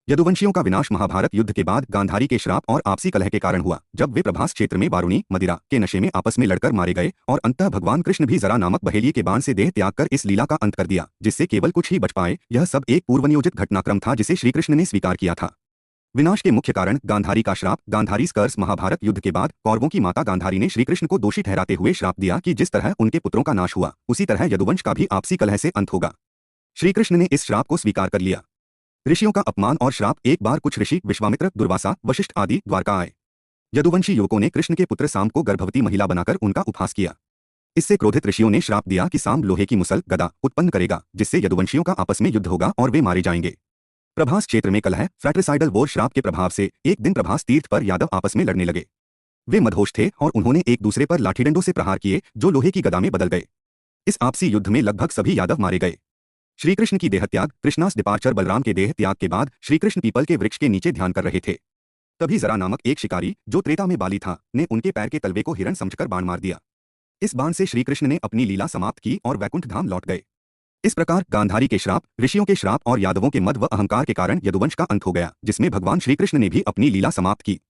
यदुवंशियों का विनाश महाभारत युद्ध के बाद गांधारी के श्राप और आपसी कलह के कारण हुआ, जब वे प्रभास क्षेत्र में बारूणी मदिरा के नशे में आपस में लड़कर मारे गए और अंततः भगवान कृष्ण भी जरा नामक बहेलिये के बाण से देह त्याग कर इस लीला का अंत कर दिया, जिससे केवल कुछ ही बच पाए। यह सब एक पूर्वनियोजित घटनाक्रम था जिसे श्रीकृष्ण ने स्वीकार किया था। विनाश के मुख्य कारण गांधारी का श्राप। गांधारी कर्स महाभारत युद्ध के बाद कौरवों की माता गांधारी ने श्रीकृष्ण को दोषी ठहराते हुए श्राप दिया कि जिस तरह उनके पुत्रों का नाश हुआ, उसी तरह यदुवंश का भी आपसी कलह से अंत होगा। श्रीकृष्ण ने इस श्राप को स्वीकार कर लिया। ऋषियों का अपमान और श्राप। एक बार कुछ ऋषि विश्वामित्र, दुर्वासा, वशिष्ठ आदि द्वारका आए। यदुवंशी युवकों ने कृष्ण के पुत्र साम को गर्भवती महिला बनाकर उनका उपहास किया। इससे क्रोधित ऋषियों ने श्राप दिया कि साम लोहे की मुसल गदा उत्पन्न करेगा, जिससे यदुवंशियों का आपस में युद्ध होगा और वे मारे जाएंगे। प्रभास क्षेत्र में कलह। फ्रैट्रिसाइडल वॉर श्राप के प्रभाव से एक दिन प्रभास तीर्थ पर यादव आपस में लड़ने लगे। वे मदहोश थे और उन्होंने एक दूसरे पर लाठीडंडों से प्रहार किए, जो लोहे की गदा में बदल गए। इस आपसी युद्ध में लगभग सभी यादव मारे गए। श्रीकृष्ण की देहत्याग। कृष्णास डिपार्चर। बलराम के देह त्याग के बाद श्रीकृष्ण पीपल के वृक्ष के नीचे ध्यान कर रहे थे। तभी जरा नामक एक शिकारी, जो त्रेता में बाली था, ने उनके पैर के तलवे को हिरण समझकर बाण मार दिया। इस बाण से श्रीकृष्ण ने अपनी लीला समाप्त की और वैकुंठ धाम लौट गए। इस प्रकार गांधारी के श्राप, ऋषियों के श्राप और यादवों के मद व अहंकार के कारण यदुवंश का अंत हो गया, जिसमें भगवान श्रीकृष्ण ने भी अपनी लीला समाप्त की।